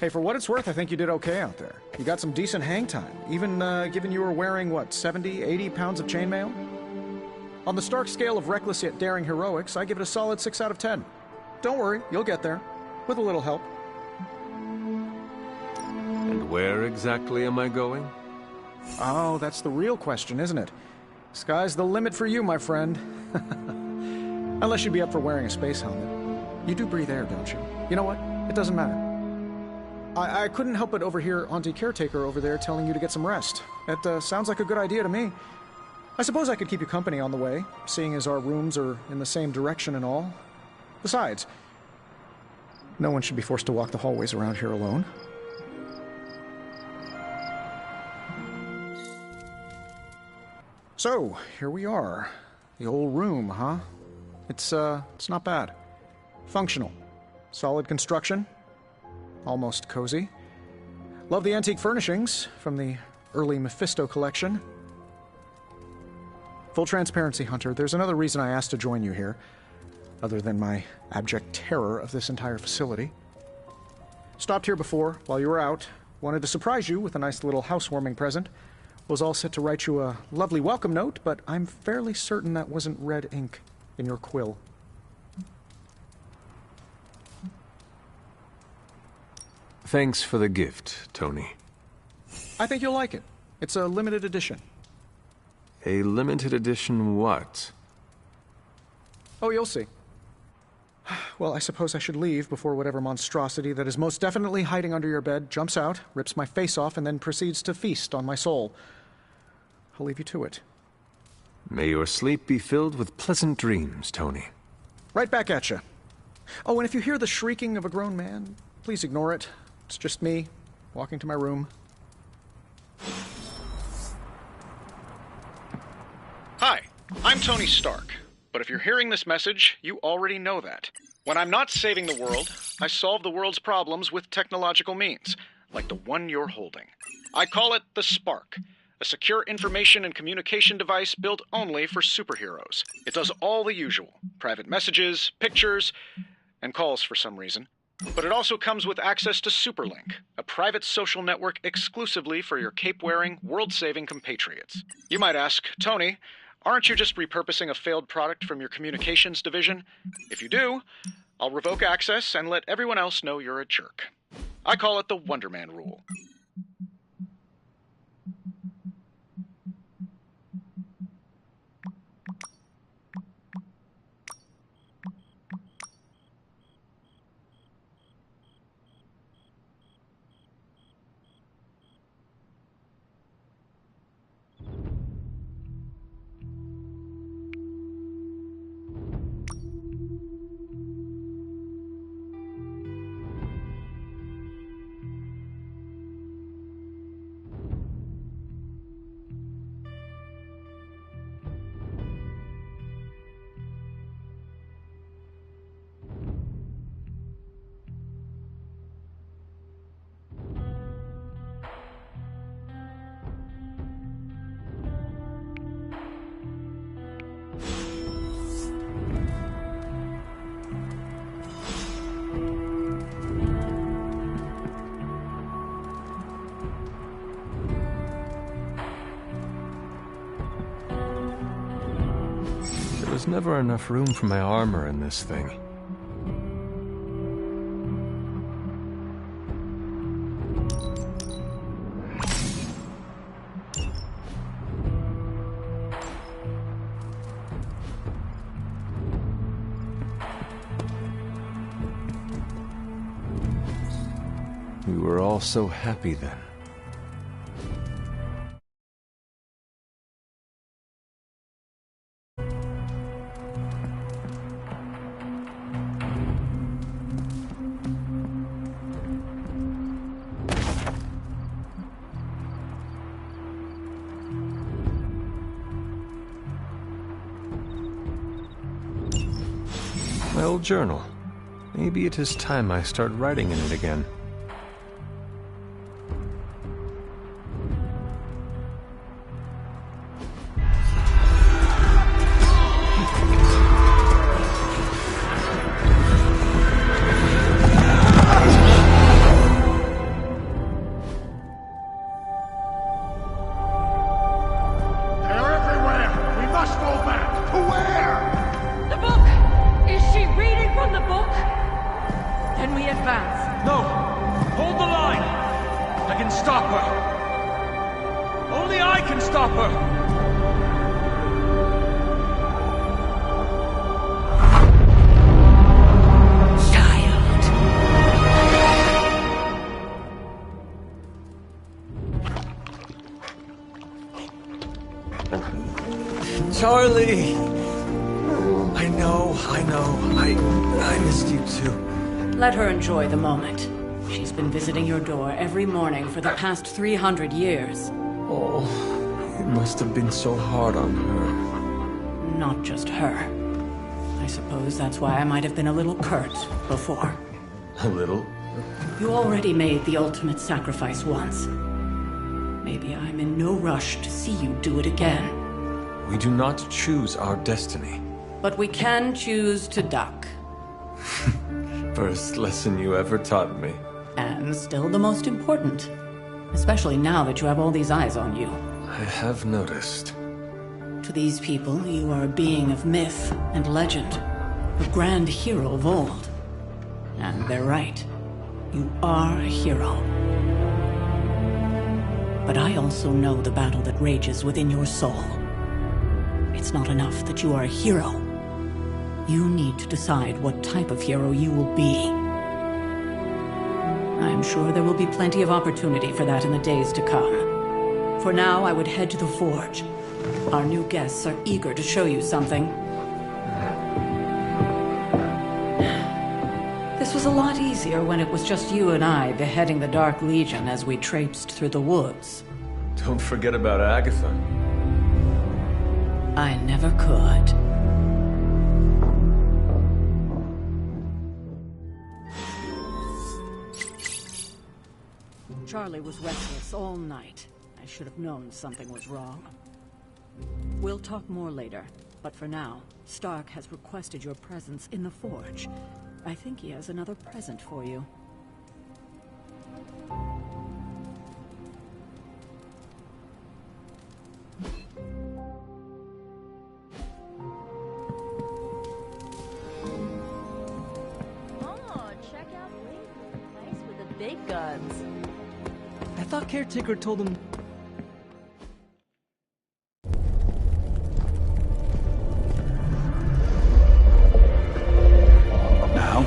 Hey, for what it's worth, I think you did okay out there. You got some decent hang time, even given you were wearing, what, 70, 80 pounds of chainmail? On the Stark scale of reckless yet daring heroics, I give it a solid 6 out of 10. Don't worry, you'll get there. With a little help. And where exactly am I going? Oh, that's the real question, isn't it? Sky's the limit for you, my friend. Unless you'd be up for wearing a space helmet. You do breathe air, don't you? You know what? It doesn't matter. I couldn't help but overhear Auntie Caretaker over there telling you to get some rest. That sounds like a good idea to me. I suppose I could keep you company on the way, seeing as our rooms are in the same direction and all. Besides, no one should be forced to walk the hallways around here alone. So, here we are. The old room, huh? It's not bad. Functional. Solid construction. Almost cozy. Love the antique furnishings from the early Mephisto collection. Full transparency, Hunter, there's another reason I asked to join you here, other than my abject terror of this entire facility. Stopped here before, while you were out. Wanted to surprise you with a nice little housewarming present. Was all set to write you a lovely welcome note, but I'm fairly certain that wasn't red ink in your quill. Thanks for the gift, Tony. I think you'll like it. It's a limited edition. A limited edition what? Oh, you'll see. Well, I suppose I should leave before whatever monstrosity that is most definitely hiding under your bed jumps out, rips my face off, and then proceeds to feast on my soul. I'll leave you to it. May your sleep be filled with pleasant dreams, Tony. Right back at you. Oh, and if you hear the shrieking of a grown man, please ignore it. It's just me, walking to my room. Hi, I'm Tony Stark. But if you're hearing this message, you already know that. When I'm not saving the world, I solve the world's problems with technological means, like the one you're holding. I call it the Spark, a secure information and communication device built only for superheroes. It does all the usual, private messages, pictures, and calls for some reason. But it also comes with access to Superlink, a private social network exclusively for your cape-wearing, world-saving compatriots. You might ask, Tony, aren't you just repurposing a failed product from your communications division? If you do, I'll revoke access and let everyone else know you're a jerk. I call it the Wonder Man rule. There's never enough room for my armor in this thing. We were all so happy then. My old journal. Maybe it is time I start writing in it again. Stop her! Charlie! I know. I missed you too. Let her enjoy the moment. She's been visiting your door every morning for the past 300 years. Oh, it must have been so hard on her. Not just her. I suppose that's why I might have been a little curt before. A little? You already made the ultimate sacrifice once. Maybe I'm in no rush to see you do it again. We do not choose our destiny. But we can choose to duck. First lesson you ever taught me. And still the most important. Especially now that you have all these eyes on you. I have noticed. To these people, you are a being of myth and legend. A grand hero of old. And they're right. You are a hero. But I also know the battle that rages within your soul. It's not enough that you are a hero. You need to decide what type of hero you will be. I'm sure there will be plenty of opportunity for that in the days to come. For now, I would head to the Forge. Our new guests are eager to show you something. This was a lot easier when it was just you and I beheading the Dark Legion as we traipsed through the woods. Don't forget about Agatha. I never could. Charlie was restless all night. I should have known something was wrong. We'll talk more later, but for now, Stark has requested your presence in the Forge. I think he has another present for you. Big guns. I thought Caretaker told him... Now?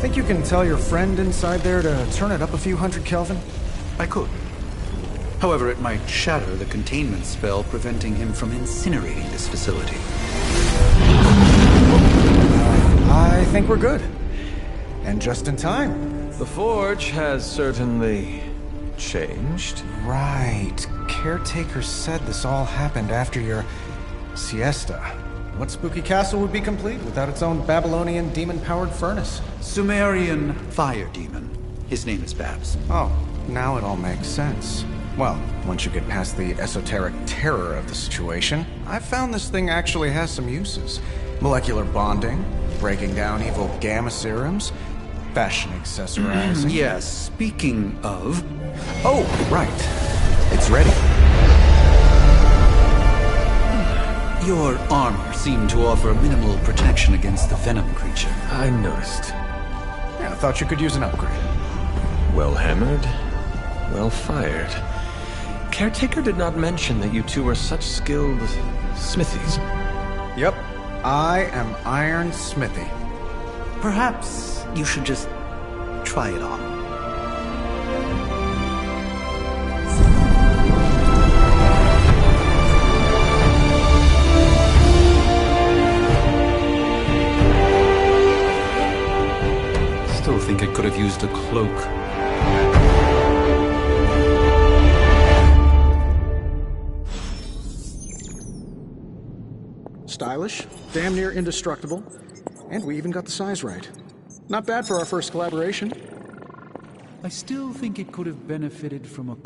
Think you can tell your friend inside there to turn it up a few hundred Kelvin? I could. However, it might shatter the containment spell preventing him from incinerating this facility. I think we're good. And just in time. The Forge has certainly changed. Right. Caretaker said this all happened after your siesta. What spooky castle would be complete without its own Babylonian demon-powered furnace? Sumerian fire demon. His name is Babs. Oh, now it all makes sense. Well, once you get past the esoteric terror of the situation, I've found this thing actually has some uses. Molecular bonding, breaking down evil gamma serums, fashion accessorizing. Yes, speaking of... Oh, right. It's ready. Your armor seemed to offer minimal protection against the venom creature. I noticed. Yeah, I thought you could use an upgrade. Well hammered, well fired. Caretaker did not mention that you two were such skilled smithies. Yep. I am Iron Smithy. Perhaps you should just try it on. Still think it could have used a cloak. Stylish, damn near indestructible, and we even got the size right. Not bad for our first collaboration. I still think it could have benefited from a...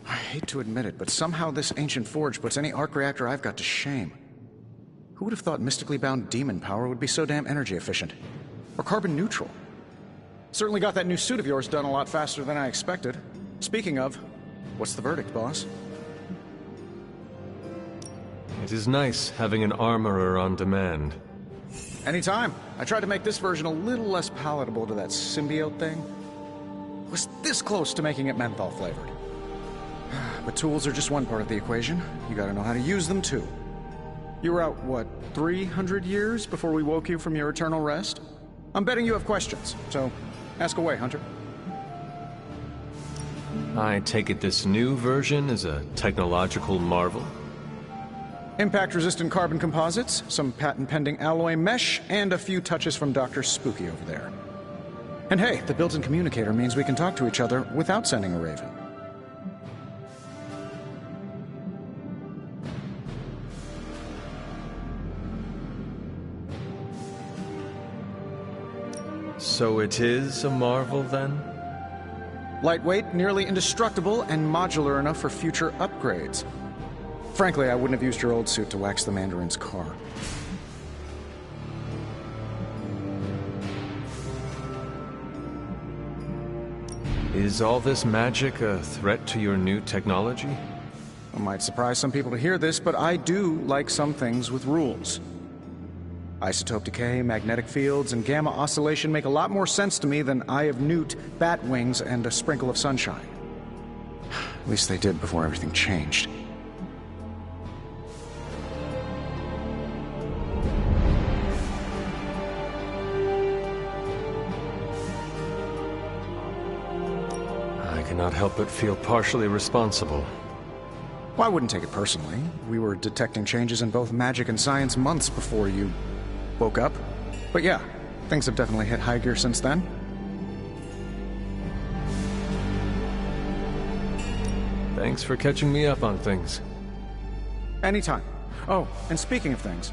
I hate to admit it, but somehow this ancient forge puts any arc reactor I've got to shame. Who would have thought mystically bound demon power would be so damn energy efficient? Or carbon neutral? Certainly got that new suit of yours done a lot faster than I expected. Speaking of, what's the verdict, boss? It is nice having an armorer on demand. Anytime. I tried to make this version a little less palatable to that symbiote thing. Was this close to making it menthol flavored. But tools are just one part of the equation. You gotta know how to use them, too. You were out, what, 300 years before we woke you from your eternal rest? I'm betting you have questions, so ask away, Hunter. I take it this new version is a technological marvel? Impact-resistant carbon composites, some patent-pending alloy mesh, and a few touches from Dr. Spooky over there. And hey, the built-in communicator means we can talk to each other without sending a raven. So it is a marvel, then? Lightweight, nearly indestructible, and modular enough for future upgrades. Frankly, I wouldn't have used your old suit to wax the Mandarin's car. Is all this magic a threat to your new technology? It might surprise some people to hear this, but I do like some things with rules. Isotope decay, magnetic fields, and gamma oscillation make a lot more sense to me than Eye of Newt, bat wings, and a sprinkle of sunshine. At least they did before everything changed. I cannot help but feel partially responsible. Well, I wouldn't take it personally. We were detecting changes in both magic and science months before you woke up. But yeah, things have definitely hit high gear since then. Thanks for catching me up on things. Anytime. Oh, and speaking of things,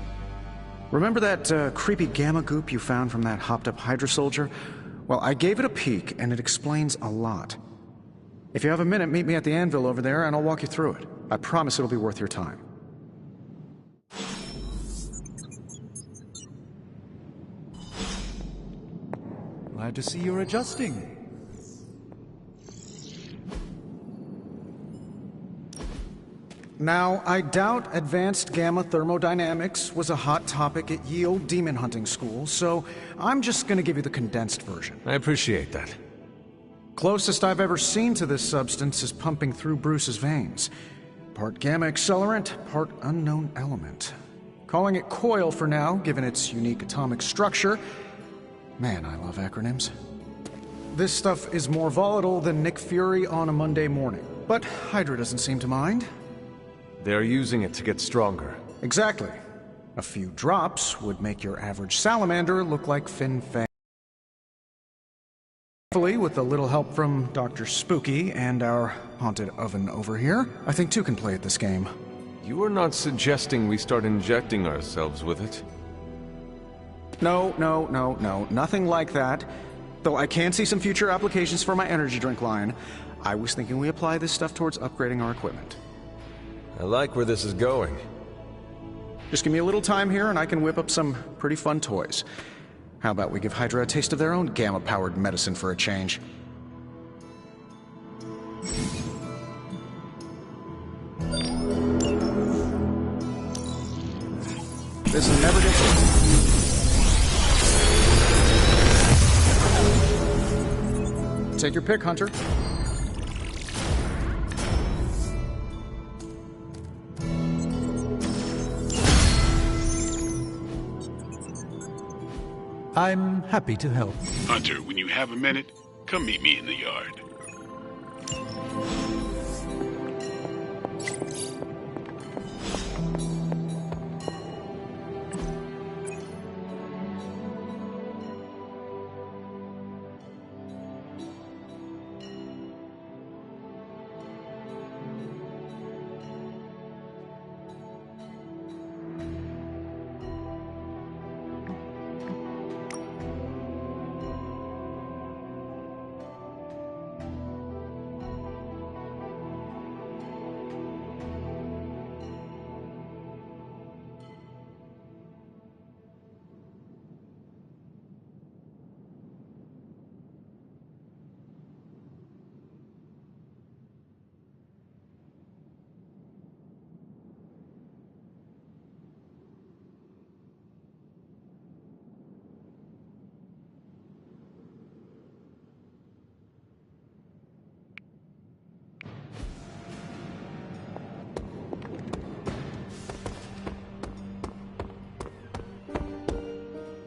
remember that creepy gamma goop you found from that hopped-up Hydra soldier? Well, I gave it a peek, and it explains a lot. If you have a minute, meet me at the anvil over there, and I'll walk you through it. I promise it'll be worth your time. Glad to see you're adjusting. Now, I doubt advanced gamma thermodynamics was a hot topic at ye olde demon hunting school, so I'm just gonna give you the condensed version. I appreciate that. Closest I've ever seen to this substance is pumping through Bruce's veins. Part gamma accelerant, part unknown element. Calling it coil for now, given its unique atomic structure. Man, I love acronyms. This stuff is more volatile than Nick Fury on a Monday morning, but Hydra doesn't seem to mind. They're using it to get stronger. Exactly. A few drops would make your average salamander look like Fin Fang. Thankfully, with a little help from Dr. Spooky and our haunted oven over here, I think two can play at this game. You are not suggesting we start injecting ourselves with it? No, nothing like that. Though I can see some future applications for my energy drink line. I was thinking we apply this stuff towards upgrading our equipment. I like where this is going. Just give me a little time here and I can whip up some pretty fun toys. How about we give Hydra a taste of their own gamma-powered medicine for a change? This never gets old. Take your pick, Hunter. I'm happy to help. Hunter, when you have a minute, come meet me in the yard.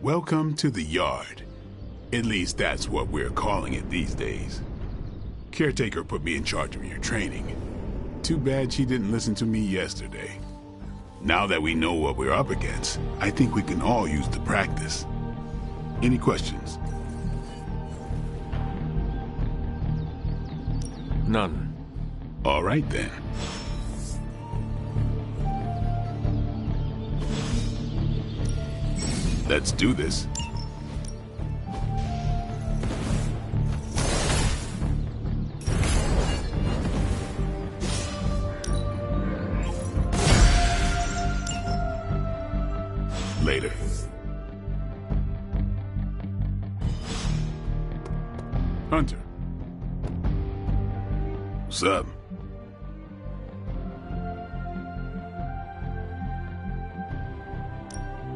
Welcome to the Yard. At least that's what we're calling it these days. Caretaker put me in charge of your training. Too bad she didn't listen to me yesterday. Now that we know what we're up against, I think we can all use the practice. Any questions? None. All right then. Let's do this. Later. Hunter. What's up?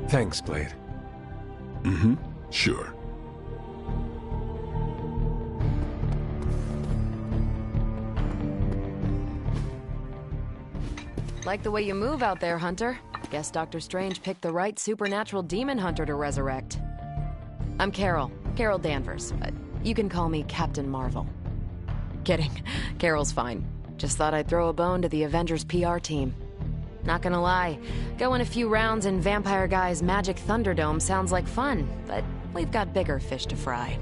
Thanks, Blade. Mm-hmm. Sure. Like the way you move out there, Hunter. Guess Dr. Strange picked the right supernatural demon hunter to resurrect. I'm Carol Danvers, but you can call me Captain Marvel. Kidding. Carol's fine. Just thought I'd throw a bone to the Avengers PR team. Not gonna lie, going a few rounds in Vampire Guy's Magic Thunderdome sounds like fun, but we've got bigger fish to fry.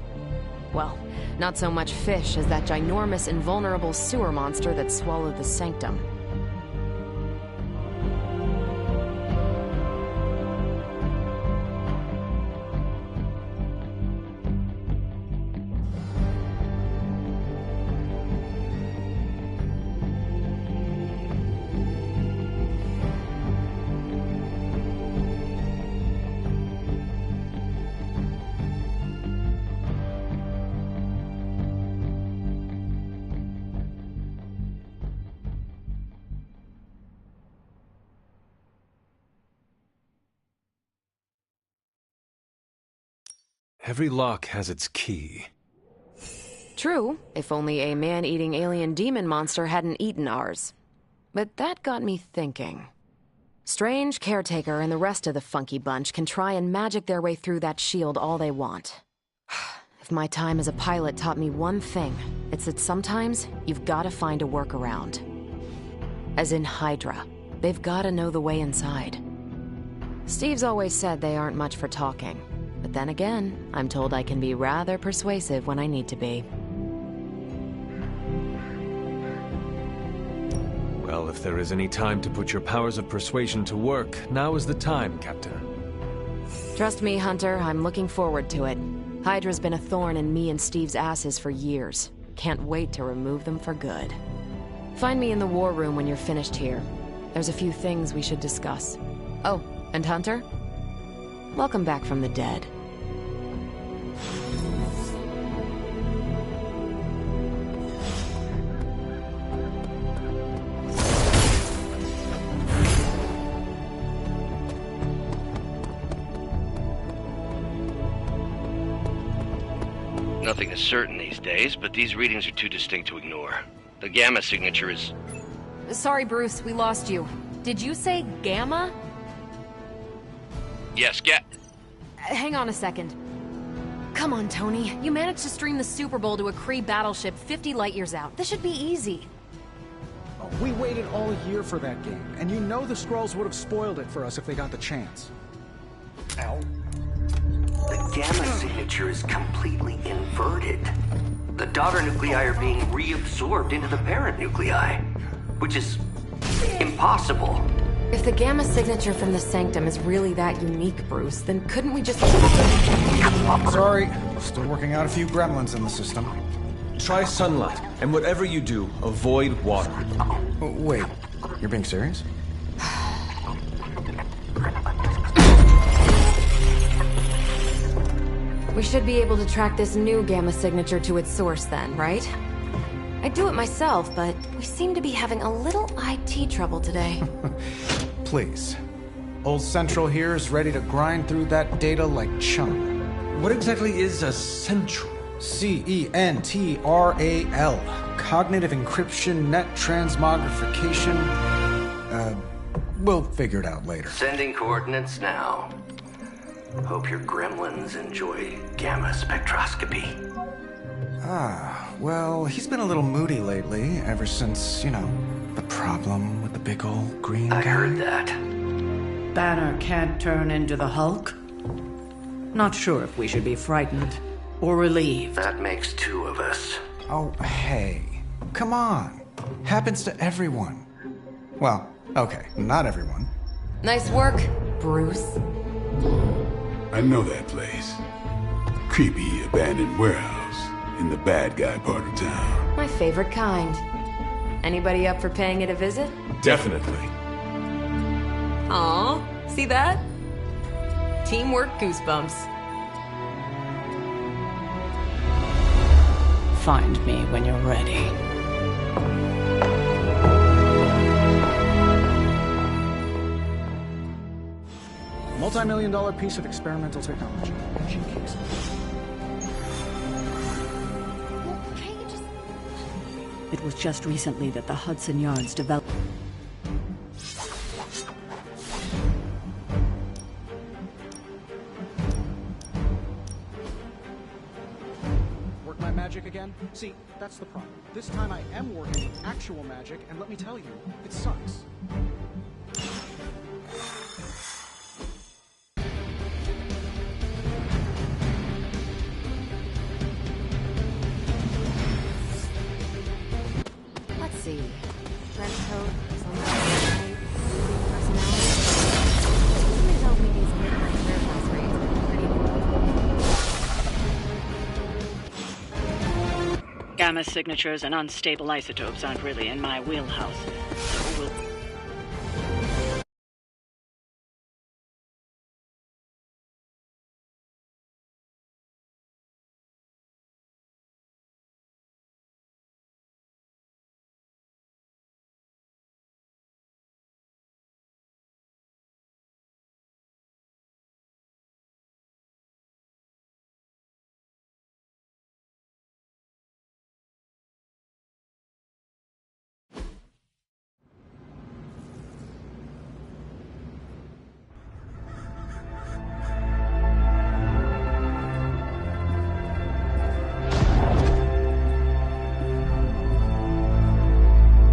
Well, not so much fish as that ginormous invulnerable sewer monster that swallowed the Sanctum. Every lock has its key. True, if only a man-eating alien demon monster hadn't eaten ours. But that got me thinking. Strange, Caretaker, and the rest of the funky bunch can try and magic their way through that shield all they want. If my time as a pilot taught me one thing, it's that sometimes you've got to find a workaround. As in Hydra. They've got to know the way inside. Steve's always said they aren't much for talking. But then again, I'm told I can be rather persuasive when I need to be. Well, if there is any time to put your powers of persuasion to work, now is the time, Captain. Trust me, Hunter, I'm looking forward to it. Hydra's been a thorn in me and Steve's asses for years. Can't wait to remove them for good. Find me in the war room when you're finished here. There's a few things we should discuss. Oh, and Hunter? Welcome back from the dead. Nothing is certain these days, but these readings are too distinct to ignore. The Gamma signature is... Sorry, Bruce, we lost you. Did you say Gamma? Yes, Hang on a second. Come on, Tony. You managed to stream the Super Bowl to a Kree battleship 50 light-years out. This should be easy. We waited all year for that game, and you know the Skrulls would have spoiled it for us if they got the chance. Ow. The Gamma signature is completely inverted. The daughter nuclei are being reabsorbed into the parent nuclei, which is impossible. If the Gamma signature from the Sanctum is really that unique, Bruce, then couldn't we just... Sorry, still working out a few gremlins in the system. Try sunlight, and whatever you do, avoid water. Wait, you're being serious? We should be able to track this new Gamma signature to its source then, right? I'd do it myself, but we seem to be having a little IT trouble today. Please. Old Central here is ready to grind through that data like chum. What exactly is a Central? CENTRAL. Cognitive encryption, net transmogrification. We'll figure it out later. Sending coordinates now. Hope your gremlins enjoy gamma spectroscopy. Well, he's been a little moody lately, ever since, the problem with the big old green guy. I heard that. Banner can't turn into the Hulk? Not sure if we should be frightened or relieved. That makes two of us. Oh, hey. Come on. Happens to everyone. Well, okay, not everyone. Nice work, Bruce. I know that place. Creepy abandoned warehouse in the bad guy part of town. My favorite kind. Anybody up for paying it a visit? Definitely. Aw, see that? Teamwork goosebumps. Find me when you're ready. Multi-million-dollar piece of experimental technology. Engine case. It was just recently that the Hudson Yards developed. Work my magic again? See, that's the problem. This time I am working with actual magic, and let me tell you, it sucks. Let's see. Trench coat, personality. Somebody tells me these midnight warehouse raids are pretty. Gamma signatures and unstable isotopes aren't really in my wheelhouse, so we'll...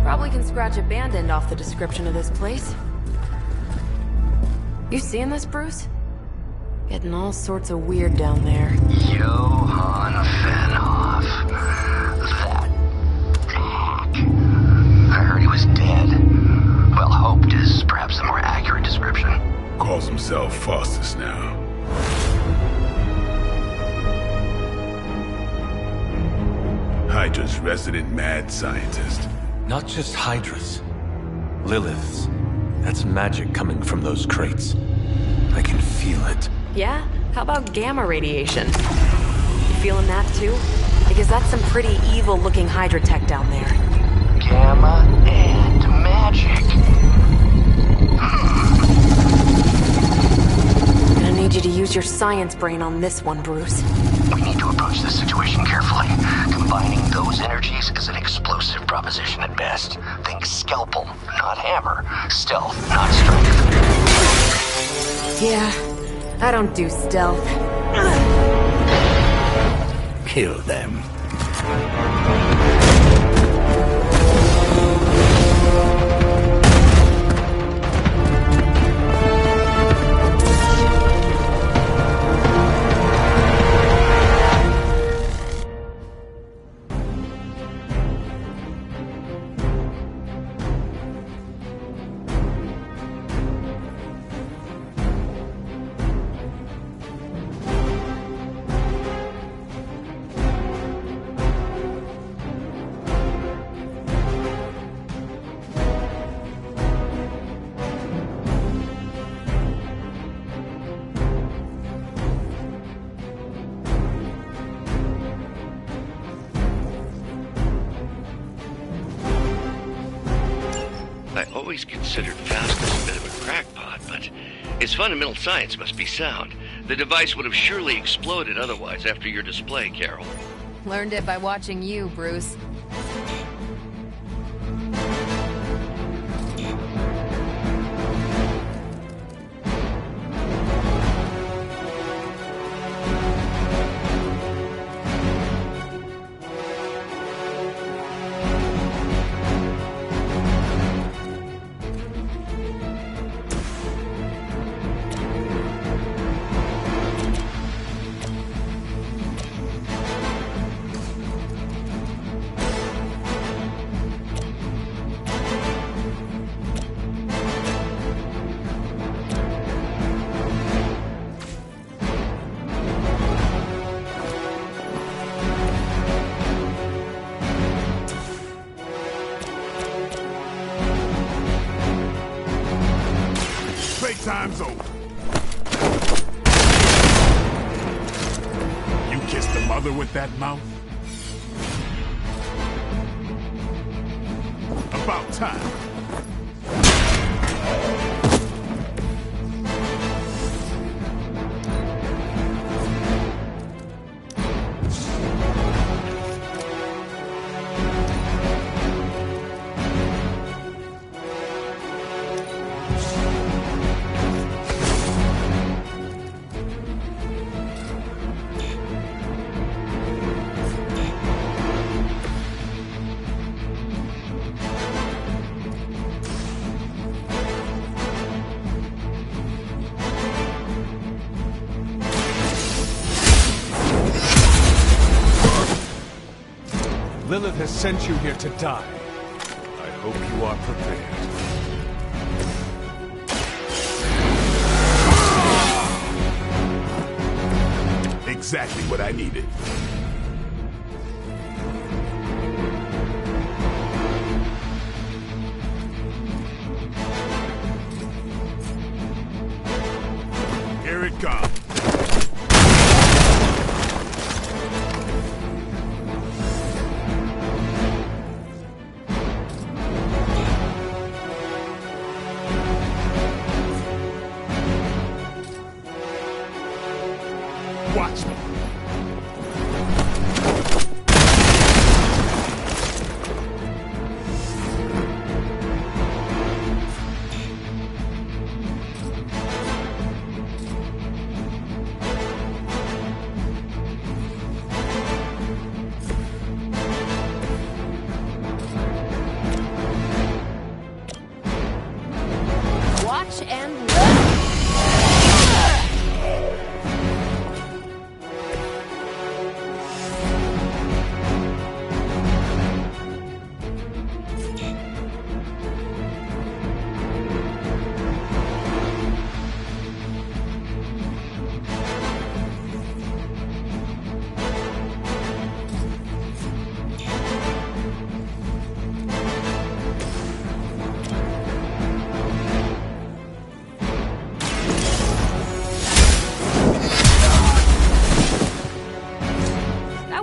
Probably can scratch abandoned off the description of this place. You seeing this, Bruce? Getting all sorts of weird down there. Johann Fenhoff. That hack. I heard he was dead. Well, hoped is perhaps a more accurate description. Calls himself Faustus now. Hydra's resident mad scientist. Not just Hydra's. Lilith's. That's magic coming from those crates. I can feel it. Yeah? How about gamma radiation? You feeling that too? Because that's some pretty evil-looking Hydra tech down there. Gamma and magic. Gonna need you to use your science brain on this one, Bruce. We need to approach this situation carefully. Combining those energies is an explosive proposition at best. Think scalpel, not hammer. Stealth, not strength. Yeah, I don't do stealth. Kill them. I always considered Faustus a bit of a crackpot, but his fundamental science must be sound. The device would have surely exploded otherwise after your display, Carol. Learned it by watching you, Bruce. time's over. You kissed the mother with that mouth? About time. Lilith has sent you here to die. I hope you are prepared. Exactly what I needed. Here it comes. Watch me. Watch and learn.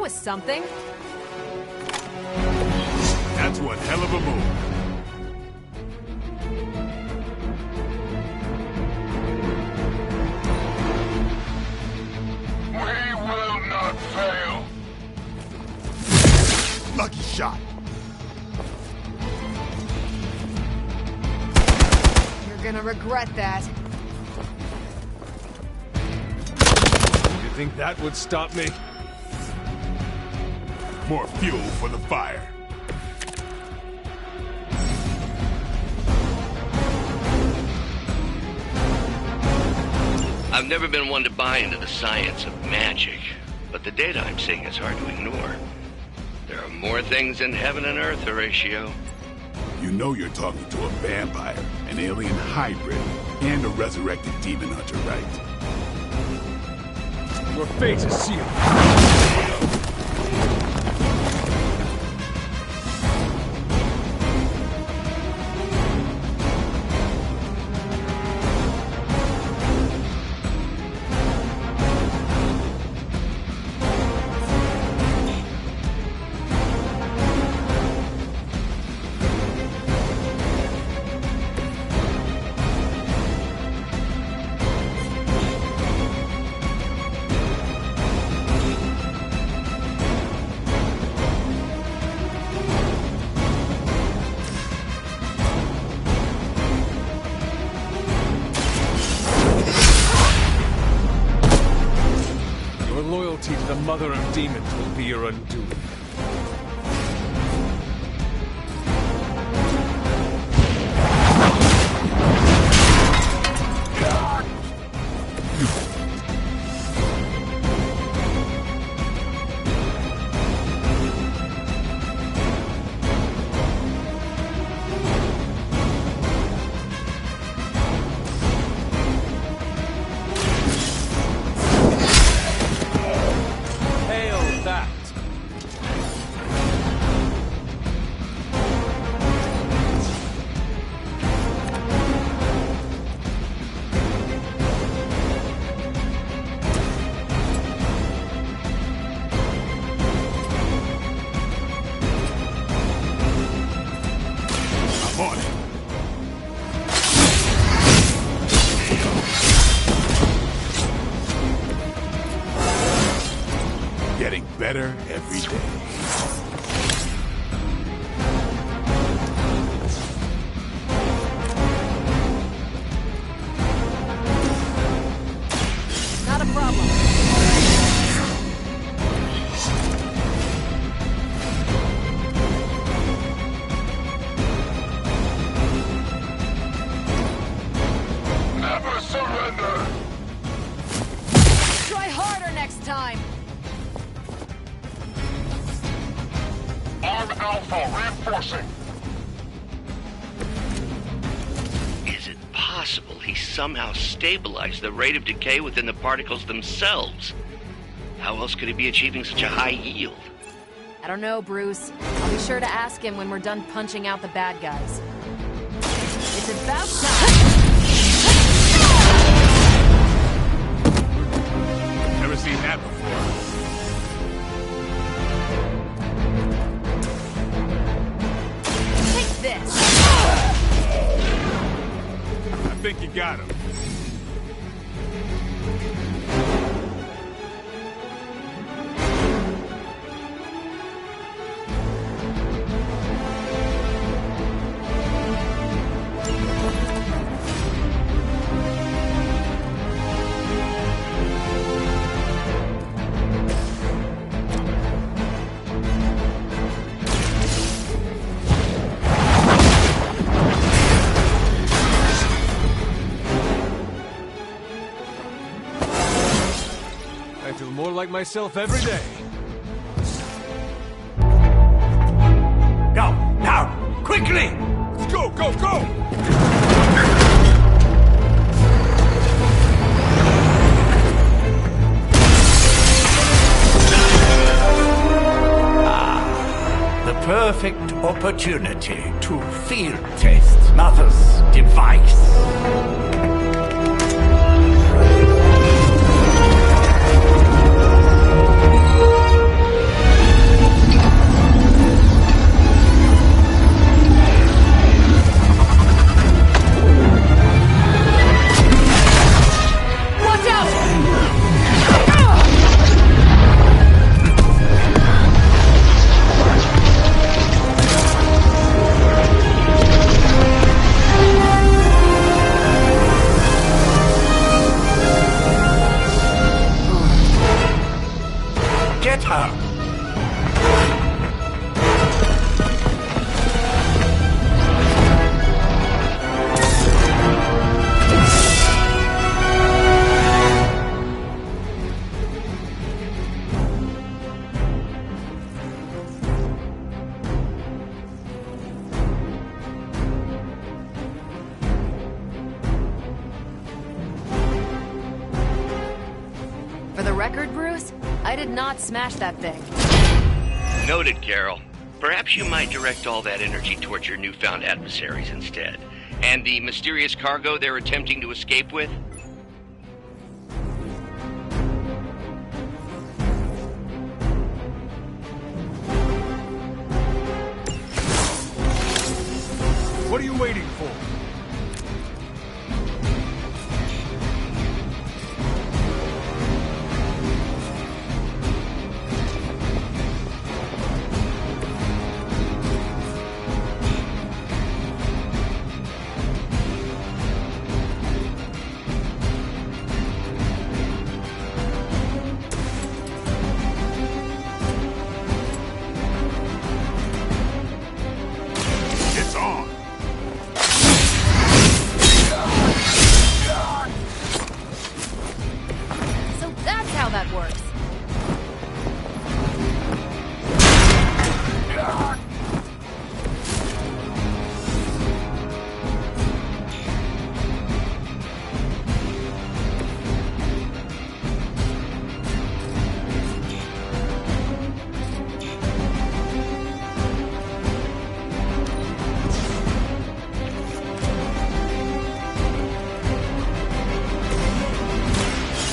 Something? That's one hell of a move. We will not fail. Lucky shot. You're gonna regret that. You think that would stop me? More fuel for the fire. I've never been one to buy into the science of magic, but the data I'm seeing is hard to ignore. There are more things in heaven and earth, Horatio. You know you're talking to a vampire, an alien hybrid, and a resurrected demon hunter, right? Your fate is sealed. Loyalty to the Mother of Demons will be your undoing. getting better every day. Not a problem. Never surrender! Try harder next time. Arm Alpha reinforcing. Is it possible he somehow stabilized the rate of decay within the particles themselves? How else could he be achieving such a high yield? I don't know, Bruce. I'll be sure to ask him when we're done punching out the bad guys. It's about time! Never seen that before. Take this! I think you got him. I feel more like myself every day. Go! Now! Quickly! Let's go, go, go! The perfect opportunity to field test Mother's device. Watch out! Get her! For the record, Bruce, I did not smash that thing. Noted, Carol. Perhaps you might direct all that energy towards your newfound adversaries instead. And the mysterious cargo they're attempting to escape with? What are you waiting for? It's on. So that's how that works.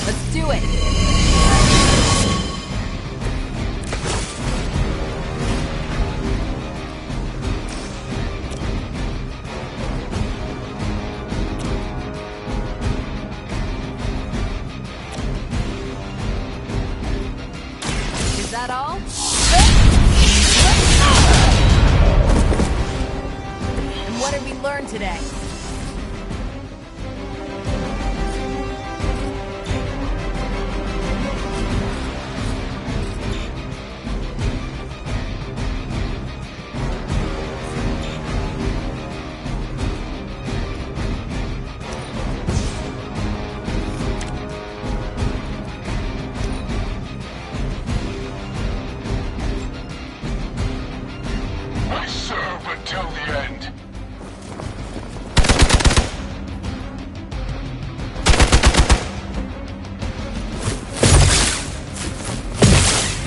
Let's do it!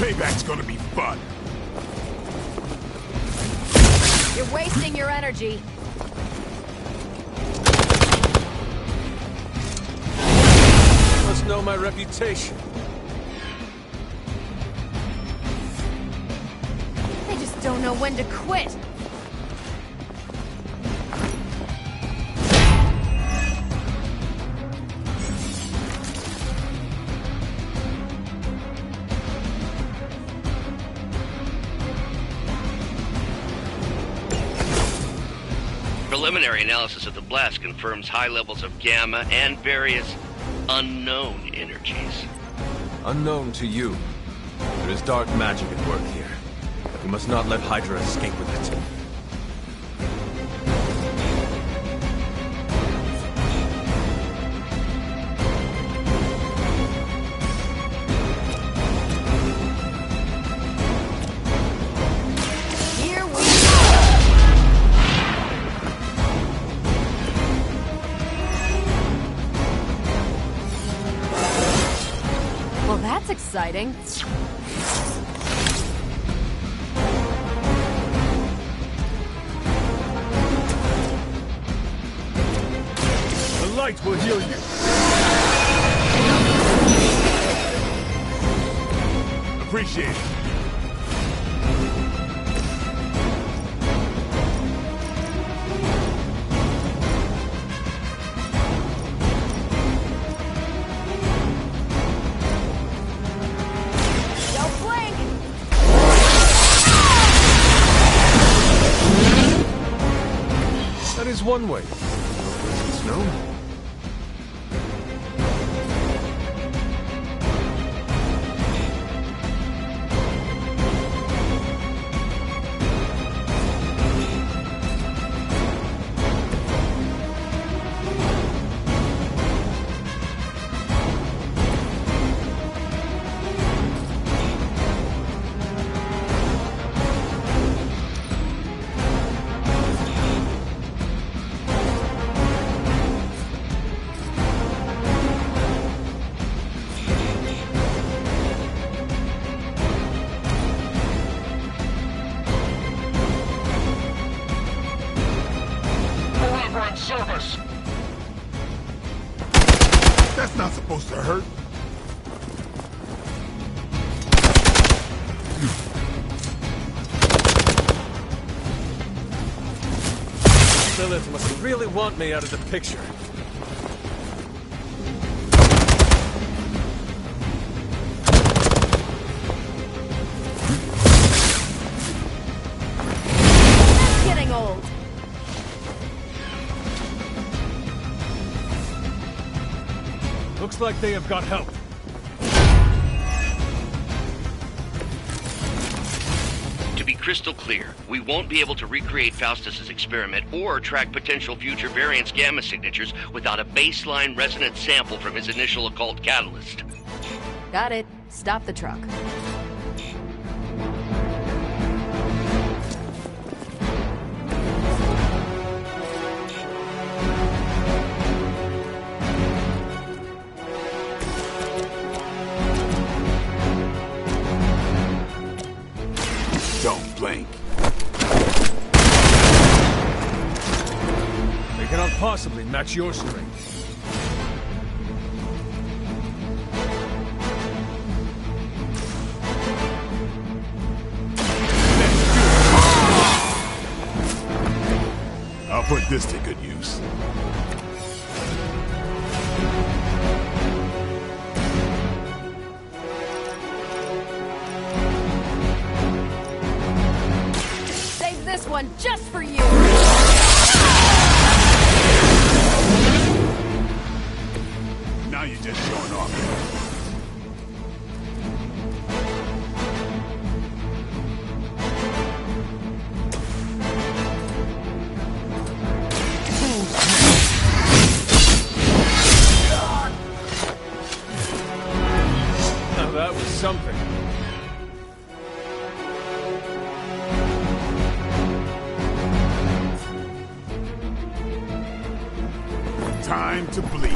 Payback's gonna be fun. You're wasting your energy. You must know my reputation. They just don't know when to quit. Preliminary analysis of the blast confirms high levels of gamma and various unknown energies. Unknown to you. There is dark magic at work here. But we must not let Hydra escape with it. That's exciting. The light will heal you. Appreciate it. That is one way. It's known. Service. That's not supposed to hurt. Lilith must really want me out of the picture. That's getting old. Looks like they have got help. To be crystal clear, we won't be able to recreate Faustus's experiment or track potential future variants' gamma signatures without a baseline resonance sample from his initial occult catalyst. Got it. Stop the truck. Don't blink. They cannot possibly match your strength. I'll put this to good use. Save this one just for you! Now you're just showing off. Now that was something. Time to bleed.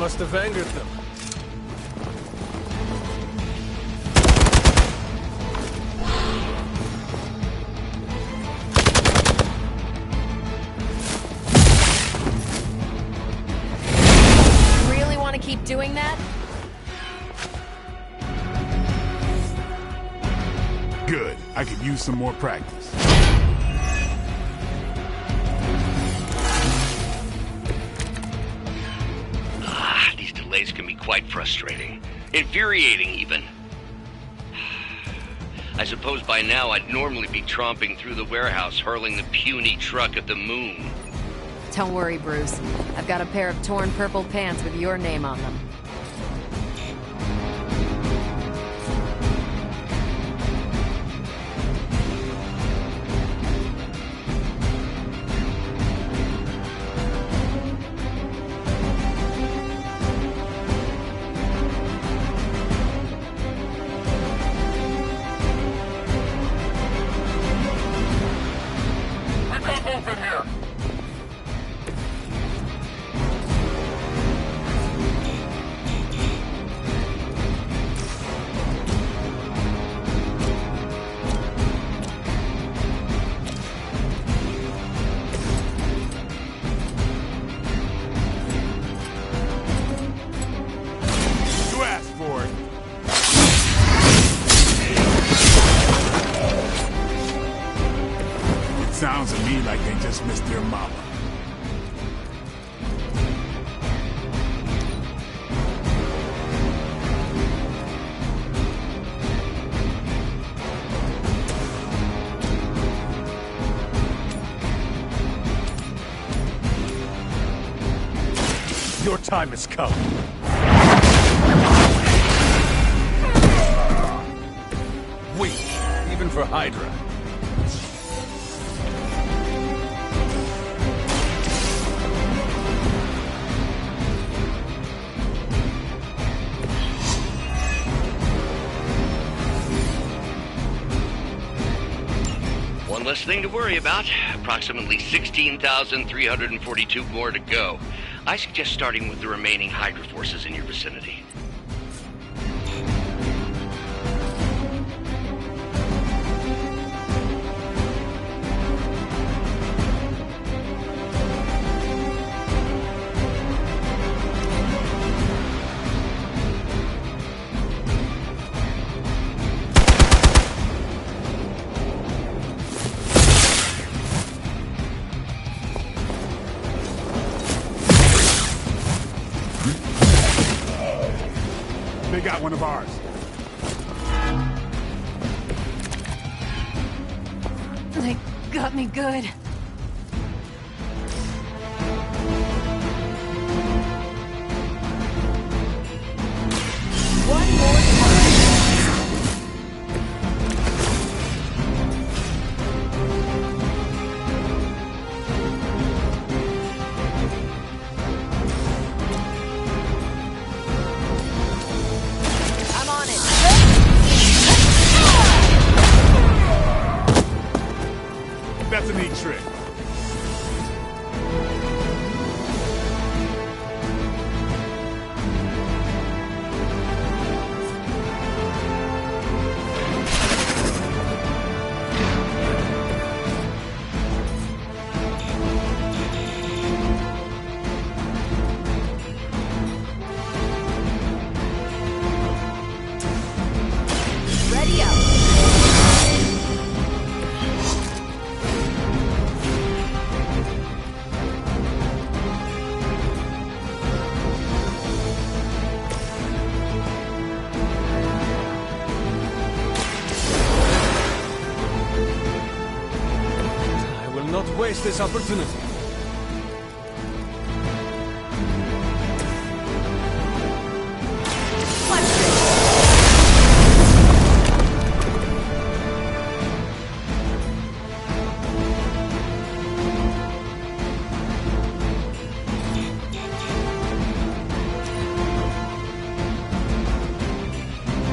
must have angered them. Really want to keep doing that? Good. I could use some more practice. These delays can be quite frustrating. Infuriating, even. I suppose by now I'd normally be tromping through the warehouse, hurling the puny truck at the moon. Don't worry, Bruce. I've got a pair of torn purple pants with your name on them. Sounds to me like they just missed their mama. Your time has come. Weak, even for Hydra. One less thing to worry about. Approximately 16,342 more to go. I suggest starting with the remaining Hydra forces in your vicinity. They got one of ours. They got me good. One more That's a neat trick. ready up. Not waste this opportunity.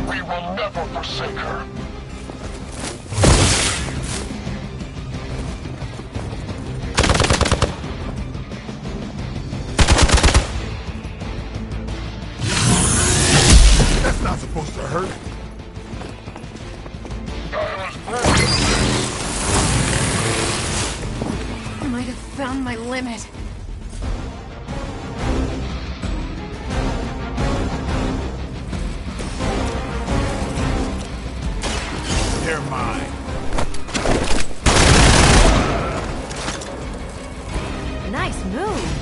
We will never forsake her. hurt? I might have found my limit. They're mine. Nice move.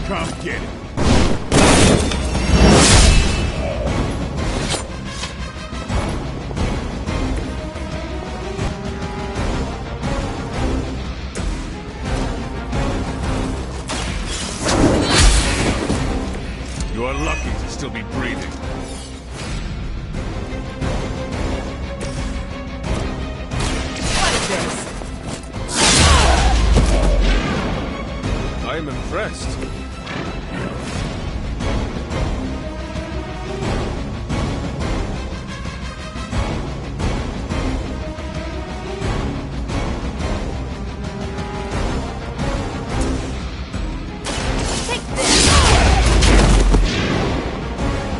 Come get it. You are lucky to still be breathing. What is this? I am impressed.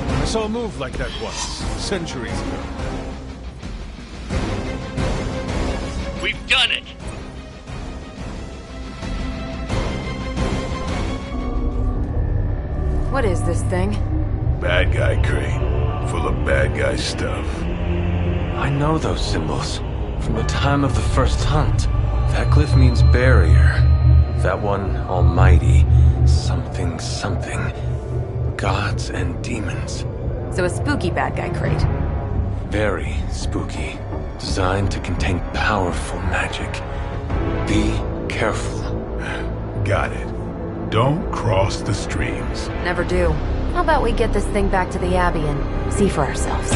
I saw a move like that once, centuries ago. We've done it! What is this thing? Bad guy crate. Full of bad guy stuff. I know those symbols from the time of the first hunt. That glyph means barrier. That one, almighty. Something, something. Gods and demons. So a spooky bad guy crate. Very spooky. Designed to contain powerful magic. Be careful. Got it. Don't cross the streams. Never do. How about we get this thing back to the Abbey and see for ourselves?